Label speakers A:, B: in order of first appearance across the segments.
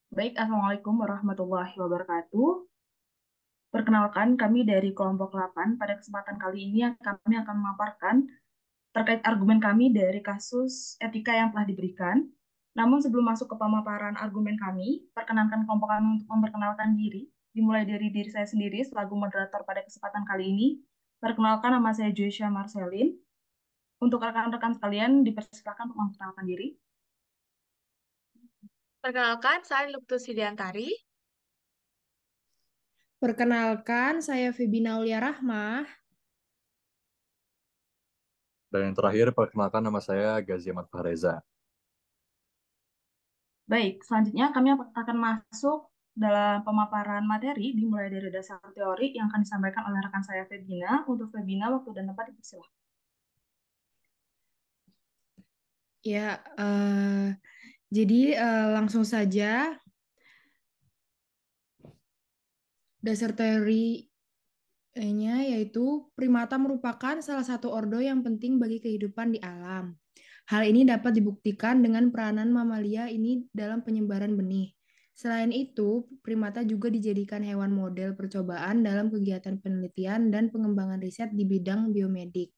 A: Baik, Assalamualaikum warahmatullahi wabarakatuh. Perkenalkan, kami dari kelompok 8. Pada kesempatan kali ini kami akan memaparkan terkait argumen kami dari kasus etika yang telah diberikan. Namun sebelum masuk ke pemaparan argumen kami, perkenankan kelompok kami untuk memperkenalkan diri, dimulai dari diri saya sendiri selaku moderator pada kesempatan kali ini. Perkenalkan, nama saya Joycia Marcelin. Untuk rekan-rekan sekalian, dipersilakan untuk memperkenalkan diri.
B: Perkenalkan, saya Luptus Widiantari.
C: Perkenalkan, saya Febina Aulia Rahmah.
D: Dan yang terakhir, perkenalkan nama saya Gazi Ahmad Fahreza.
A: Baik, selanjutnya kami akan masuk dalam pemaparan materi dimulai dari dasar teori yang akan disampaikan oleh rekan saya Febina. Untuk Febina, waktu dan tempat dipersilakan.
C: Ya, jadi langsung saja dasar teorinya yaitu primata merupakan salah satu ordo yang penting bagi kehidupan di alam. Hal ini dapat dibuktikan dengan peranan mamalia ini dalam penyebaran benih. Selain itu, primata juga dijadikan hewan model percobaan dalam kegiatan penelitian dan pengembangan riset di bidang biomedik.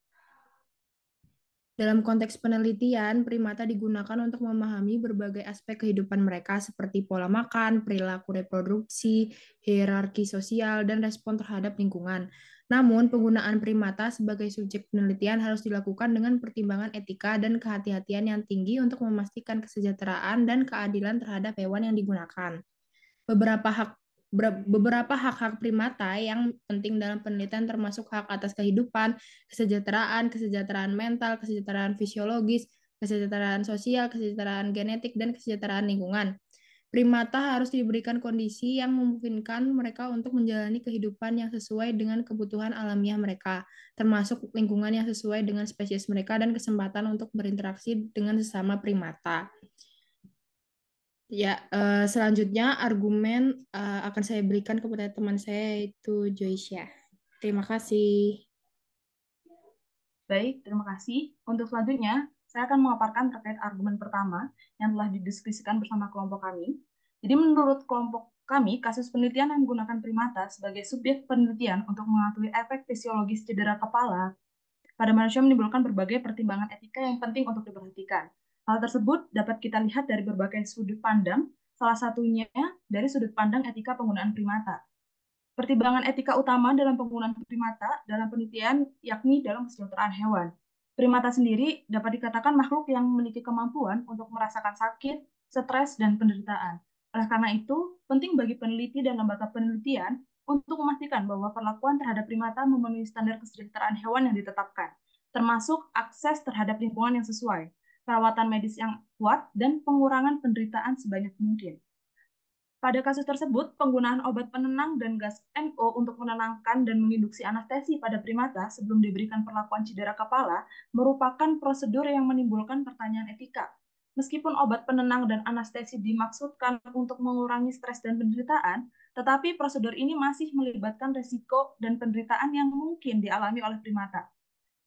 C: Dalam konteks penelitian, primata digunakan untuk memahami berbagai aspek kehidupan mereka seperti pola makan, perilaku reproduksi, hierarki sosial, dan respon terhadap lingkungan. Namun, penggunaan primata sebagai subjek penelitian harus dilakukan dengan pertimbangan etika dan kehati-hatian yang tinggi untuk memastikan kesejahteraan dan keadilan terhadap hewan yang digunakan. Beberapa hak Beberapa hak-hak primata yang penting dalam penelitian termasuk hak atas kehidupan, kesejahteraan mental, kesejahteraan fisiologis, kesejahteraan sosial, kesejahteraan genetik, dan kesejahteraan lingkungan. Primata harus diberikan kondisi yang memungkinkan mereka untuk menjalani kehidupan yang sesuai dengan kebutuhan alamiah mereka, termasuk lingkungan yang sesuai dengan spesies mereka dan kesempatan untuk berinteraksi dengan sesama primata. Ya, selanjutnya argumen akan saya berikan kepada teman saya yaitu Joycia. Terima kasih.
A: Baik, terima kasih. Untuk selanjutnya, saya akan memaparkan terkait argumen pertama yang telah didiskusikan bersama kelompok kami. Jadi menurut kelompok kami, kasus penelitian yang menggunakan primata sebagai subjek penelitian untuk mengetahui efek fisiologis cedera kepala pada manusia menimbulkan berbagai pertimbangan etika yang penting untuk diperhatikan. Hal tersebut dapat kita lihat dari berbagai sudut pandang, salah satunya dari sudut pandang etika penggunaan primata. Pertimbangan etika utama dalam penggunaan primata dalam penelitian yakni dalam kesejahteraan hewan. Primata sendiri dapat dikatakan makhluk yang memiliki kemampuan untuk merasakan sakit, stres, dan penderitaan. Oleh karena itu, penting bagi peneliti dan lembaga penelitian untuk memastikan bahwa perlakuan terhadap primata memenuhi standar kesejahteraan hewan yang ditetapkan, termasuk akses terhadap lingkungan yang sesuai, perawatan medis yang kuat, dan pengurangan penderitaan sebanyak mungkin. Pada kasus tersebut, penggunaan obat penenang dan gas NO untuk menenangkan dan menginduksi anestesi pada primata sebelum diberikan perlakuan cedera kepala merupakan prosedur yang menimbulkan pertanyaan etika. Meskipun obat penenang dan anestesi dimaksudkan untuk mengurangi stres dan penderitaan, tetapi prosedur ini masih melibatkan risiko dan penderitaan yang mungkin dialami oleh primata.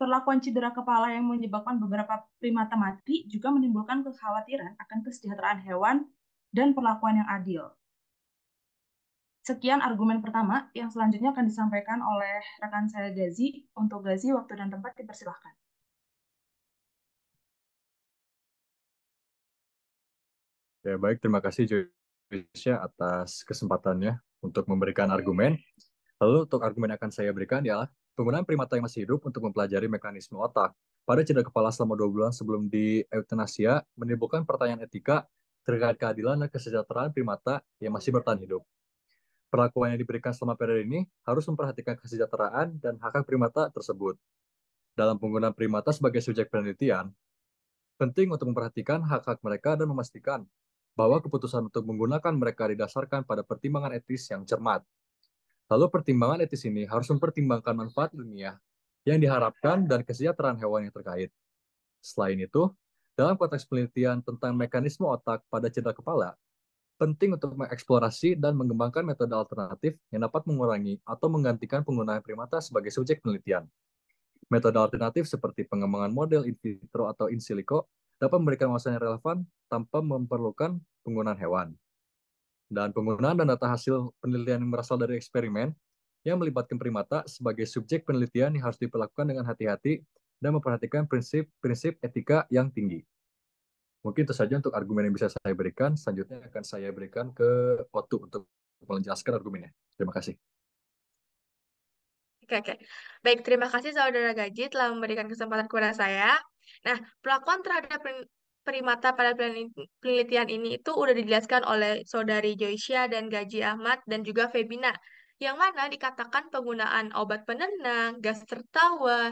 A: Perlakuan cedera kepala yang menyebabkan beberapa primata mati juga menimbulkan kekhawatiran akan kesejahteraan hewan dan perlakuan yang adil. Sekian argumen pertama, yang selanjutnya akan disampaikan oleh rekan saya Gazi. Untuk Gazi, waktu dan tempat dipersilahkan.
D: Ya, baik, terima kasih Joycia atas kesempatannya untuk memberikan argumen. Lalu untuk argumen yang akan saya berikan ialah penggunaan primata yang masih hidup untuk mempelajari mekanisme otak pada cedera kepala selama 2 bulan sebelum dieuthanasia menimbulkan pertanyaan etika terkait keadilan dan kesejahteraan primata yang masih bertahan hidup. Perlakuan yang diberikan selama periode ini harus memperhatikan kesejahteraan dan hak-hak primata tersebut. Dalam penggunaan primata sebagai subjek penelitian, penting untuk memperhatikan hak-hak mereka dan memastikan bahwa keputusan untuk menggunakan mereka didasarkan pada pertimbangan etis yang cermat. Lalu pertimbangan etis ini harus mempertimbangkan manfaat ilmiah yang diharapkan dan kesejahteraan hewan yang terkait. Selain itu, dalam konteks penelitian tentang mekanisme otak pada cedera kepala, penting untuk mengeksplorasi dan mengembangkan metode alternatif yang dapat mengurangi atau menggantikan penggunaan primata sebagai subjek penelitian. Metode alternatif seperti pengembangan model in vitro atau in silico dapat memberikan wawasan yang relevan tanpa memerlukan penggunaan hewan. Dan penggunaan dan data hasil penelitian yang berasal dari eksperimen yang melibatkan primata sebagai subjek penelitian yang harus diperlakukan dengan hati-hati dan memperhatikan prinsip-prinsip etika yang tinggi. Mungkin itu saja untuk argumen yang bisa saya berikan. Selanjutnya akan saya berikan ke Otu untuk menjelaskan argumennya. Terima kasih.
B: Oke, oke. Baik, terima kasih Saudara Gaji telah memberikan kesempatan kepada saya. Nah, pelakuan terhadap primata pada penelitian ini itu udah dijelaskan oleh Saudari Joycia dan Gaji Ahmad dan juga Febina, yang mana dikatakan penggunaan obat penenang, gas tertawa,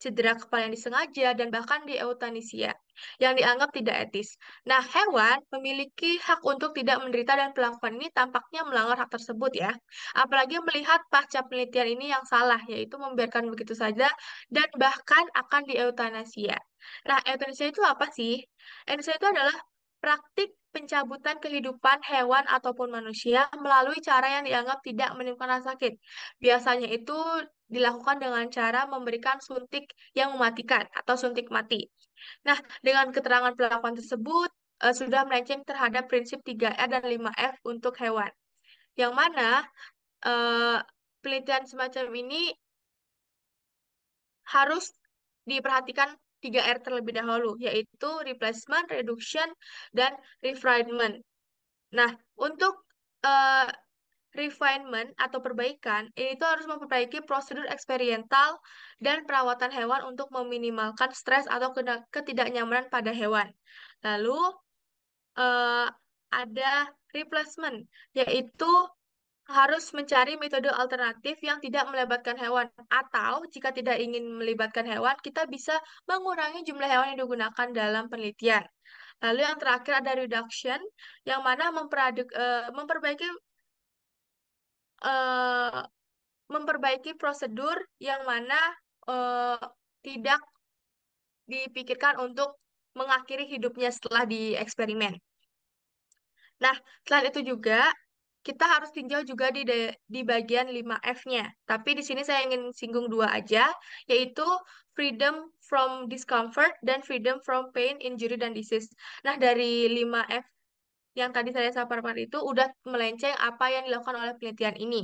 B: cedera kepala yang disengaja, dan bahkan di euthanasia yang dianggap tidak etis. Nah, hewan memiliki hak untuk tidak menderita dan pelakuan ini tampaknya melanggar hak tersebut ya. Apalagi melihat pasca penelitian ini yang salah, yaitu membiarkan begitu saja dan bahkan akan di euthanasia. Nah, euthanasia itu apa sih? Euthanasia itu adalah praktik pencabutan kehidupan hewan ataupun manusia melalui cara yang dianggap tidak menimbulkan rasa sakit. Biasanya itu dilakukan dengan cara memberikan suntik yang mematikan atau suntik mati. Nah, dengan keterangan pelakuan tersebut sudah melenceng terhadap prinsip 3R dan 5F untuk hewan. Yang mana eh, penelitian semacam ini harus diperhatikan 3R terlebih dahulu, yaitu replacement, reduction, dan refinement. Nah, untuk eh, refinement atau perbaikan, ini tuh harus memperbaiki prosedur eksperimental dan perawatan hewan untuk meminimalkan stres atau ketidaknyamanan pada hewan. Lalu eh, ada replacement, yaitu harus mencari metode alternatif yang tidak melibatkan hewan. Atau jika tidak ingin melibatkan hewan, kita bisa mengurangi jumlah hewan yang digunakan dalam penelitian. Lalu yang terakhir ada reduction, yang mana memperbaiki eh, memperbaiki prosedur yang mana eh, tidak dipikirkan untuk mengakhiri hidupnya setelah dieksperimen. Nah, selain itu juga kita harus tinjau juga di bagian 5F-nya. Tapi di sini saya ingin singgung dua aja, yaitu freedom from discomfort dan freedom from pain, injury, dan disease. Nah, dari 5F yang tadi saya sampaikan itu udah melenceng apa yang dilakukan oleh penelitian ini.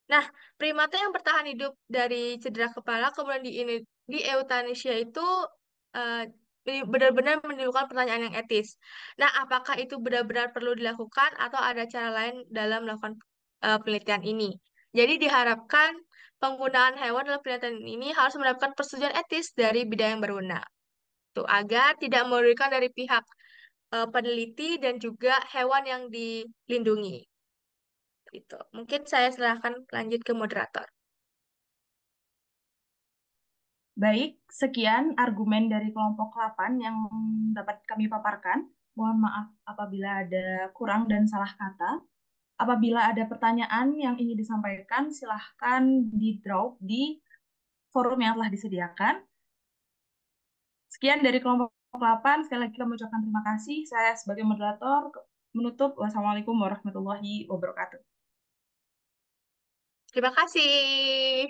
B: Nah, primata yang bertahan hidup dari cedera kepala kemudian di euthanasia itu eh, benar-benar menimbulkan pertanyaan yang etis. Nah, apakah itu benar-benar perlu dilakukan atau ada cara lain dalam melakukan penelitian ini? Jadi diharapkan penggunaan hewan dalam penelitian ini harus mendapatkan persetujuan etis dari bidang yang berwenang. Tuh, agar tidak merugikan dari pihak peneliti dan juga hewan yang dilindungi. Gitu. Mungkin saya serahkan lanjut ke moderator.
A: Baik, sekian argumen dari kelompok 8 yang dapat kami paparkan. Mohon maaf apabila ada kurang dan salah kata. Apabila ada pertanyaan yang ingin disampaikan, silahkan di-drop di forum yang telah disediakan. Sekian dari kelompok 8. Sekali lagi kami ucapkan terima kasih. Saya sebagai moderator menutup. Wassalamualaikum warahmatullahi wabarakatuh.
B: Terima kasih.